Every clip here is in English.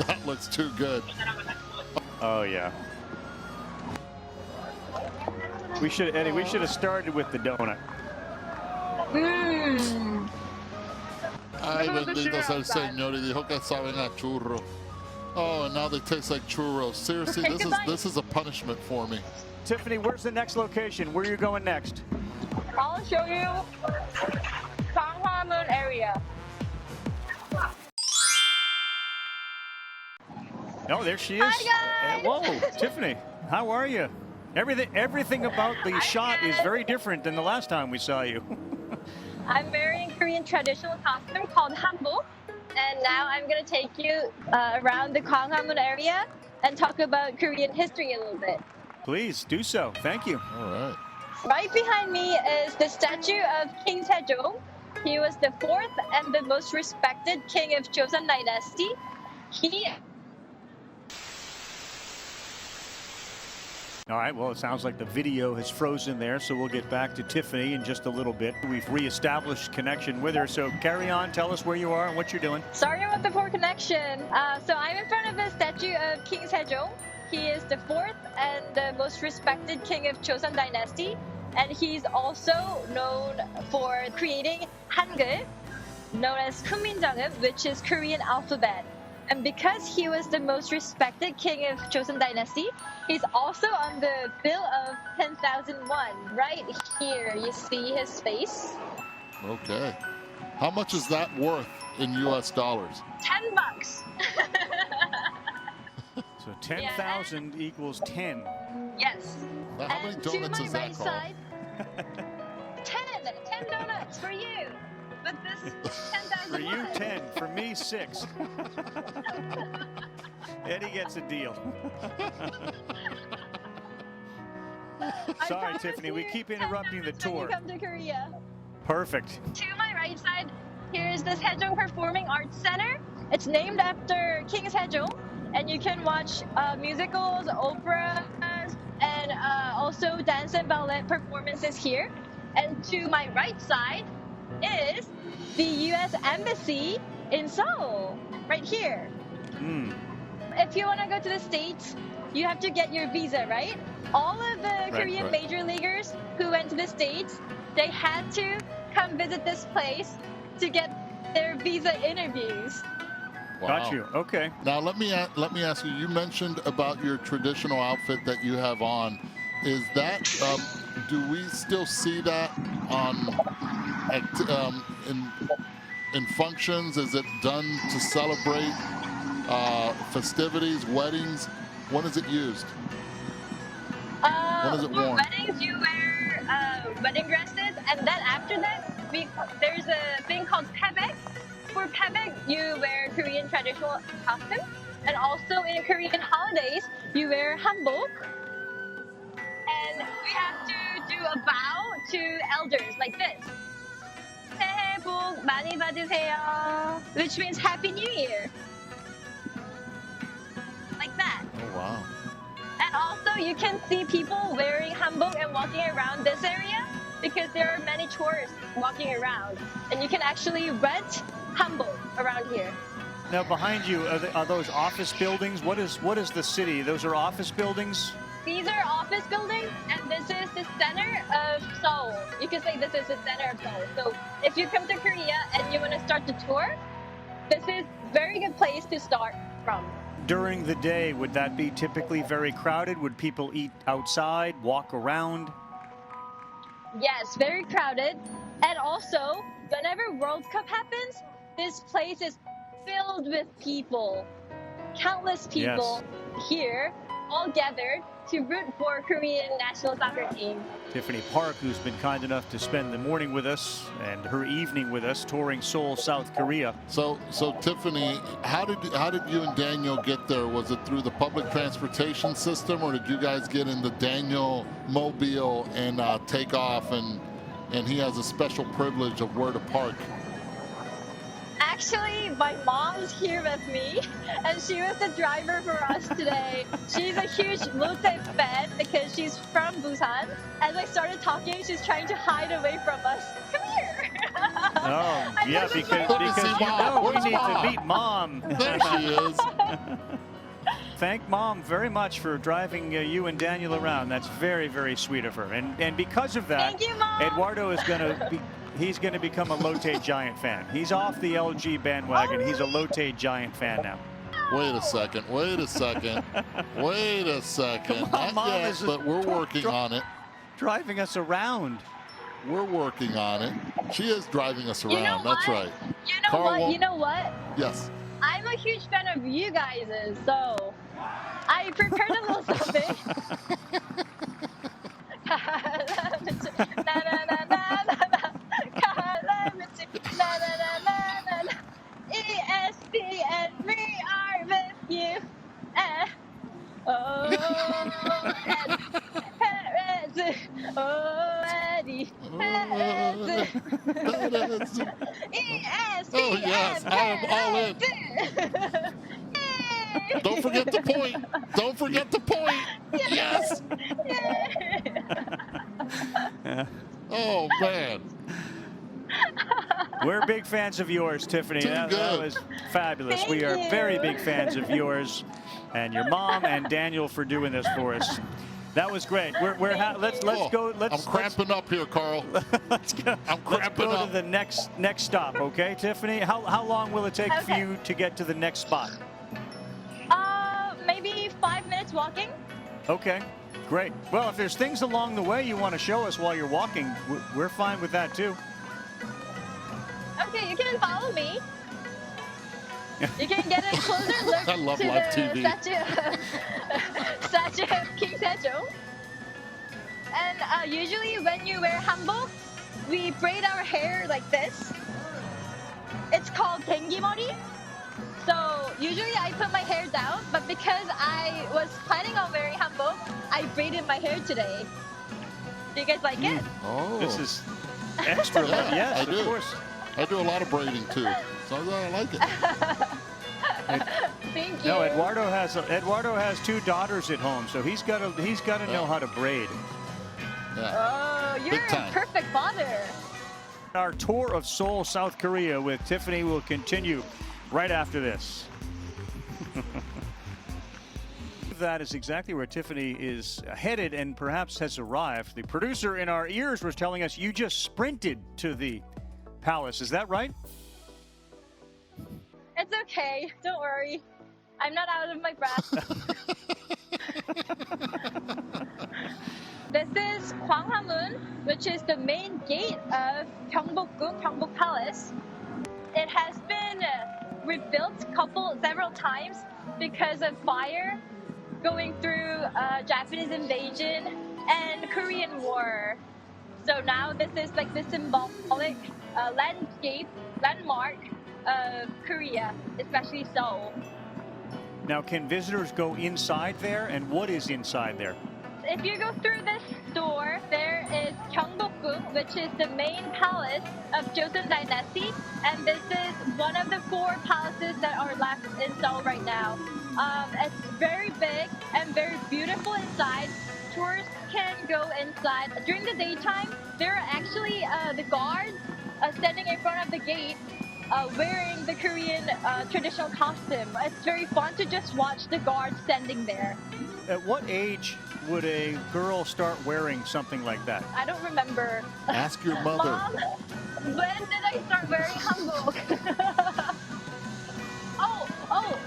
That looks too good. Oh yeah. We should, Eddie. We should have started with the donut. Ay, bendito sea el Señor, y dijo que saben a churro. Oh, and now they taste like churros. Seriously, this is a punishment for me. Tiffany, where's the next location? Where are you going next? I'll show you Gyeongbokgung area. Oh, there she is. Hi, guys. Whoa, Tiffany, how are you? Everything about the shot is very different than the last time we saw you. I'm wearing Korean traditional costume called Hanbok, and now I'm gonna take you around the Gyeongbokgung area and talk about Korean history a little bit. Please do so. Thank you. All right. Right behind me is the statue of King Sejong. He was the fourth and the most respected king of Joseon Dynasty. All right, well, it sounds like the video has frozen there, so we'll get back to Tiffany in just a little bit. We've reestablished connection with her, so carry on. Tell us where you are and what you're doing. Sorry about the poor connection. So I'm in front of the statue of King Sejong. He is the fourth and the most respected king of Joseon Dynasty. And he's also known for creating Hangul, known as Kunminjeongeum, which is Korean alphabet. And because he was the most respected king of Joseon Dynasty, he's also on the bill of 10,001. Right here, you see his face. Okay. How much is that worth in US dollars? $10. So 10,000 equals 10. Yes. Now, how many donuts is that, Karl? Side, 10 donuts for you. With this 10,000. For you, 10. For me, 6. Eddie gets a deal. Sorry, Tiffany, we keep interrupting the tour. When you come to Korea. Perfect. To my right side, here is the Sejong Performing Arts Center. It's named after King Sejong, and you can watch musicals, operas, and also dance and ballet performances here. And to my right side is the U.S. Embassy in Seoul, right here. If you want to go to the States, you have to get your visa, right? All of the Korean major leaguers who went to the States, they had to come visit this place to get their visa interviews. Wow. Got you. Okay. Now let me ask you. You mentioned about your traditional outfit that you have on. Is that do we still see that on in functions? Is it done to celebrate festivities, weddings? When is it used? When is it worn? For weddings, you wear wedding dresses, and then after that, there's a thing called Ravech. For Ravech, you wear Korean traditional costume, and also in Korean holidays, you wear Hanbok. And we have to do a bow to elders like this. 새해 복 많이 받으세요, which means Happy New Year. Like that. Oh, wow. And also you can see people wearing hanbok and walking around this area because there are many tourists walking around. And you can actually rent hanbok around here. Now behind you, are those office buildings? What is the city? Those are office buildings? These are office buildings, and this is the center of Seoul. You can say this is the center of Seoul. So if you come to Korea and you want to start the tour, this is a very good place to start from. During the day, would that be typically very crowded? Would people eat outside, walk around? Yes, very crowded. And also, whenever World Cup happens, this place is filled with people. Countless people here, all gathered to root for Korean national soccer team. Tiffany Park, who's been kind enough to spend the morning with us and her evening with us touring Seoul, South Korea. So Tiffany, how did you and Daniel get there? Was it through the public transportation system, or did you guys get in the Daniel mobile and take off, and he has a special privilege of where to park? Actually, my mom's here with me, and she was the driver for us today. She's a huge Lotte fan because she's from Busan. As I started talking, she's trying to hide away from us. Come here! Oh, yeah, because you Mom. know we Where's need to Mom? meet Mom. There she is. Thank Mom very much for driving you and Daniel around. That's very, very sweet of her. And because of that, Thank you, Mom. Eduardo is going to he's going to become a Lotte Giant fan. He's off the LG bandwagon. Oh, He's a really? Lotte Giant fan now. Wait a second. Wait a second. Wait a second. Come on, Mom Not yet, is but we're working on it. Driving us around. We're working on it. She is driving us around. You know That's what? right. You know Karl what? won't- You know what? Yes. I'm a huge fan of you guys, so I prepared a little something. ESPN, we are with you. Oh, and Perez. Oh, Eddie. Perez. ESPN. Oh, yes. I am all in. Yay. Don't forget the point. Don't forget the point. Yes. Yeah. Oh, man. We're big fans of yours, Tiffany. Too That good. was fabulous. Thank We are you. very big fans of yours and your mom and Daniel for doing this for us. That was great. Let's Oh, go. I'm cramping up here, Karl. Let's go. I'm Let's cramping go up. to the next stop, okay, Tiffany? How long will it take for Okay. you to get to the next spot? Maybe 5 minutes walking. Okay, great. Well, if there's things along the way you want to show us while you're walking, we're fine with that too. Okay, you can follow me. You can get a closer look I love to live the TV. statue of King Sejong. And usually when you wear hanbok, we braid our hair like this. It's called 갱기머리. So usually I put my hair down, but because I was planning on wearing hanbok, I braided my hair today. Do you guys like it? Oh. This is extra. Yeah, Yes, I of do. course. I do a lot of braiding, too. So I like it. Thank you. No, Eduardo has 2 daughters at home, so he's got to know how to braid. Yeah. Oh, you're Big a time. perfect father. Our tour of Seoul, South Korea with Tiffany will continue right after this. That is exactly where Tiffany is headed and perhaps has arrived. The producer in our ears was telling us you just sprinted to the palace. Is that right? It's okay. Don't worry. I'm not out of my breath. This is Gyeongbokgung, which is the main gate of Gyeongbokgung Palace. It has been rebuilt several times because of fire going through Japanese invasion and Korean War. So now this is like the symbolic landmark of Korea, especially Seoul. Now, can visitors go inside there? And what is inside there? If you go through this door, there is Gyeongbokgung, which is the main palace of Joseon Dynasty, and this is one of the 4 palaces that are left in Seoul right now. It's very big and very beautiful inside. Tourists can go inside. During the daytime, there are actually the guards standing in front of the gate wearing the Korean traditional costume. It's very fun to just watch the guards standing there. At what age would a girl start wearing something like that? I don't remember. Ask your mother. Mom, when did I start wearing hanbok? oh,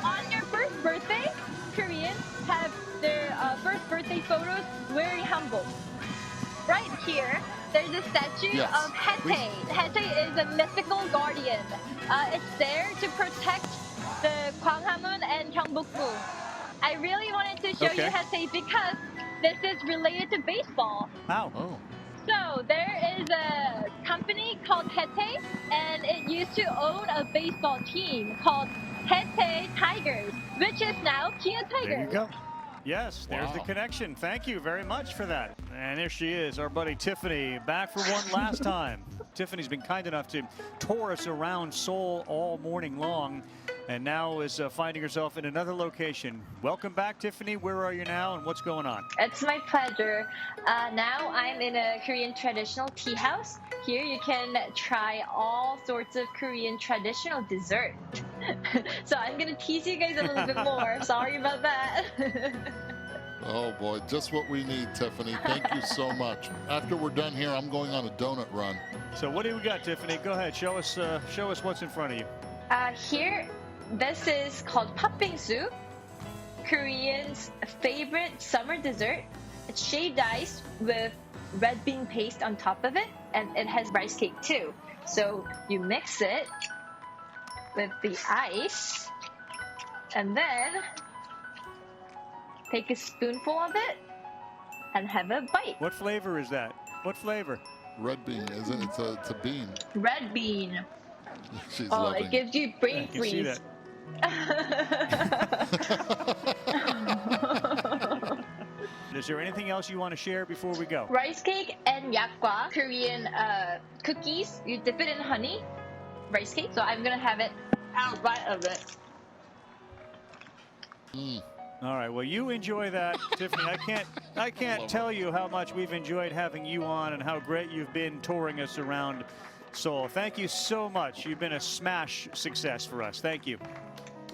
on your first birthday, Koreans have their first birthday photos wearing hanbok. Right here, there's a statue Yes. of Hete. Hete is a mythical guardian. It's there to protect the Gwanghwamun and Gyeongbokgung. I really wanted to show you Okay. Hete because this is related to baseball. How? Oh. So there is a company called Hete, and it used to own a baseball team called Hete Tigers, which is now Kia Tigers. There you go. Yes, there's the Wow. connection. Thank you very much for that. And there she is, our buddy Tiffany, back for one last time. Tiffany's been kind enough to tour us around Seoul all morning long, and now is finding herself in another location. Welcome back, Tiffany. Where are you now, and what's going on? It's my pleasure. Now I'm in a Korean traditional tea house. Here you can try all sorts of Korean traditional dessert. So I'm gonna tease you guys a little bit more. Sorry about that. Oh boy, just what we need, Tiffany. Thank you so much. After we're done here, I'm going on a donut run. So what do we got, Tiffany? Go ahead, show us what's in front of you. Here, this is called 팥빙수, Koreans' favorite summer dessert. It's shaved ice with red bean paste on top of it, and it has rice cake too. So you mix it with the ice, and then take a spoonful of it and have a bite. What flavor is that? What flavor? Red bean, is it? It's a bean. Red bean. She's Oh, loving it gives you brain I can see freeze. that. Is there anything else you want to share before we go? Rice cake and yakgwa, Korean cookies. You dip it in honey, rice cake. So I'm gonna have it out right of it. All right. Well, you enjoy that, Tiffany. I can't tell you how much we've enjoyed having you on and how great you've been touring us around Seoul. Thank you so much. You've been a smash success for us. Thank you.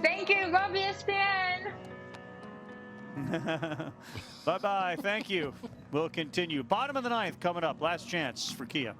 Thank you, love ESPN. Bye-bye. Thank you. We'll continue. Bottom of the ninth coming up. Last chance for Kia.